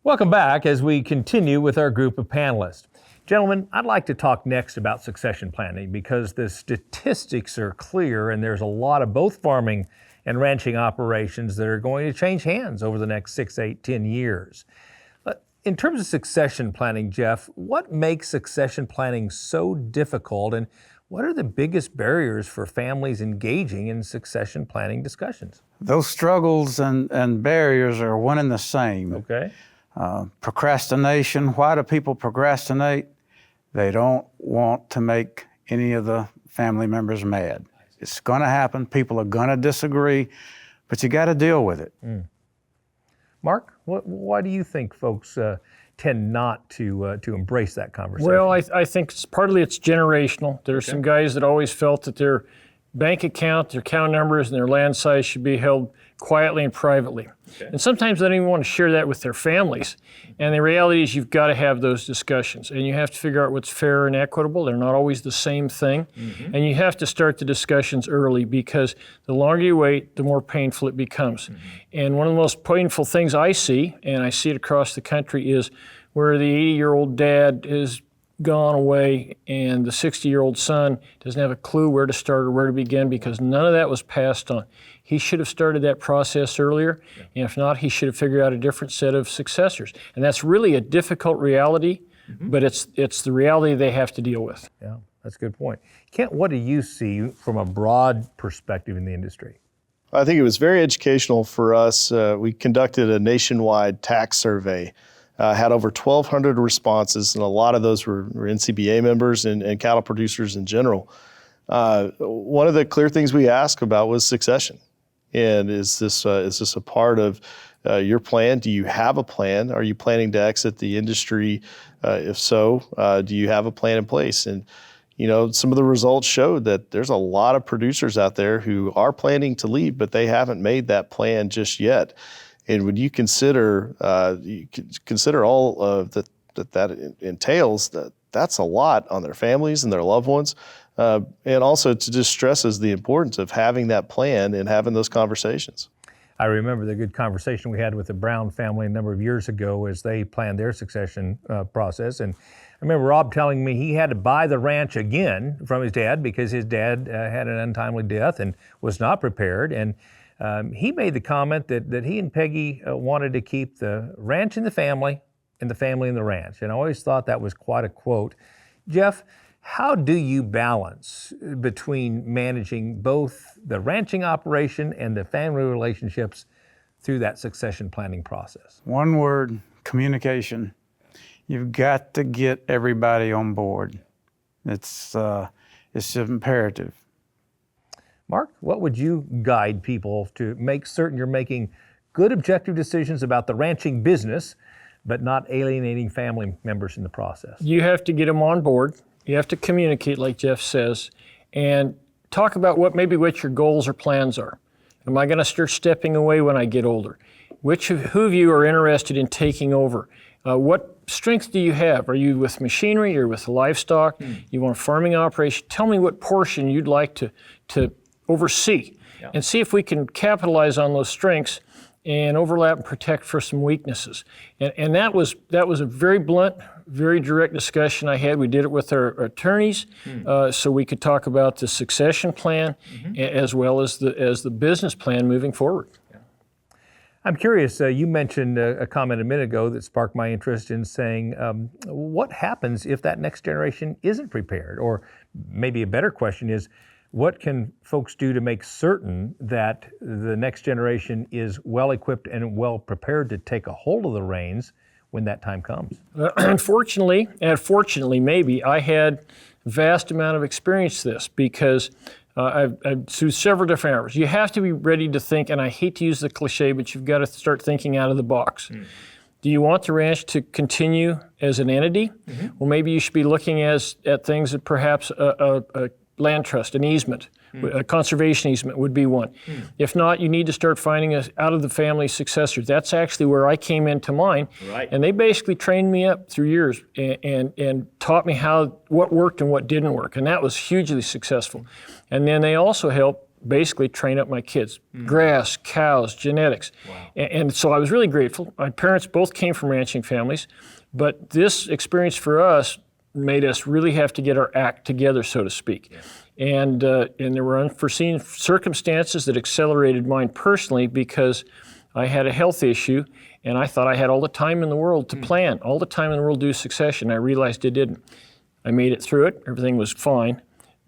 Welcome back as we continue with our group of panelists. Gentlemen, I'd like to talk next about succession planning because the statistics are clear and there's a lot of both farming and ranching operations that are going to change hands over the next 6, 8, 10 years. In terms of succession planning, Jeff, what makes succession planning so difficult and what are the biggest barriers for families engaging in succession planning discussions? Those struggles and barriers are one and the same. Okay. Procrastination. Why do people procrastinate? They don't want to make any of the family members mad. It's going to happen. People are going to disagree, but you got to deal with it. Mark, why do you think folks tend not to embrace that conversation? Well, I think partly it's generational. There's some guys that always felt that their bank account, their account numbers, and their land size should be held quietly and privately. And sometimes they don't even want to share that with their families. And the reality is you've got to have those discussions and you have to figure out what's fair and equitable. They're not always the same thing. And you have to start the discussions early because the longer you wait, the more painful it becomes. And one of the most painful things I see, and I see it across the country, is where the 80-year-old dad is gone away and the 60-year-old son doesn't have a clue where to start or where to begin because none of that was passed on. He should have started that process earlier, and if not, he should have figured out a different set of successors. And that's really a difficult reality, but it's the reality they have to deal with. Yeah, that's a good point. Kent, what do you see from a broad perspective in the industry? I think it was very educational for us. We conducted a nationwide tax survey, had over 1,200 responses, and a lot of those were NCBA members and cattle producers in general. One of the clear things we asked about was succession. And is this a part of your plan? Do you have a plan? Are you planning to exit the industry? If so, do you have a plan in place? And some of the results showed that there's a lot of producers out there who are planning to leave, but they haven't made that plan just yet. And when you consider all of that entails, that's a lot on their families and their loved ones. And also to just stresses the importance of having that plan and having those conversations. I remember the good conversation we had with the Brown family a number of years ago as they planned their succession process. And I remember Rob telling me he had to buy the ranch again from his dad because his dad had an untimely death and was not prepared. And he made the comment that he and Peggy wanted to keep the ranch in the family and the family in the ranch. And I always thought that was quite a quote. Jeff, how do you balance between managing both the ranching operation and the family relationships through that succession planning process? One word, communication. You've got to get everybody on board. It's imperative. Mark, what would you guide people to make certain you're making good objective decisions about the ranching business, but not alienating family members in the process? You have to get them on board. You have to communicate, like Jeff says, and talk about what your goals or plans are. Am I going to start stepping away when I get older? Who of you are interested in taking over? What strength do you have? Are you with machinery or with livestock? You want a farming operation? Tell me what portion you'd like to oversee, and see if we can capitalize on those strengths and overlap and protect for some weaknesses. And that was a very blunt, very direct discussion I had. We did it with our attorneys, so we could talk about the succession plan as well as the business plan moving forward. I'm curious, you mentioned a comment a minute ago that sparked my interest in saying, what happens if that next generation isn't prepared? Or maybe a better question is, what can folks do to make certain that the next generation is well equipped and well prepared to take a hold of the reins when that time comes? Unfortunately, and fortunately maybe, I had a vast amount of experience this because I've through several different hours. You have to be ready to think, and I hate to use the cliche, but you've got to start thinking out of the box. Do you want the ranch to continue as an entity? Well, maybe you should be looking at things that perhaps a land trust, an easement, a conservation easement would be one. If not, you need to start finding out of the family successors. That's actually where I came into mine. Right. And they basically trained me up through years and taught me what worked and what didn't work. And that was hugely successful. And then they also helped basically train up my kids. Grass, cows, genetics. And so I was really grateful. My parents both came from ranching families, but this experience for us made us really have to get our act together, so to speak. And there were unforeseen circumstances that accelerated mine personally because I had a health issue, and I thought I had all the time in the world to plan, all the time in the world to do succession. I realized I didn't. I made it through it. Everything was fine.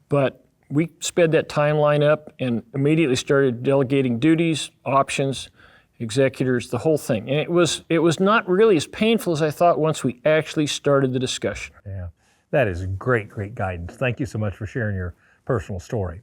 But we sped that timeline up and immediately started delegating duties, options, executors, the whole thing. And it was not really as painful as I thought once we actually started the discussion. Yeah, that is great, great guidance. Thank you so much for sharing your personal story.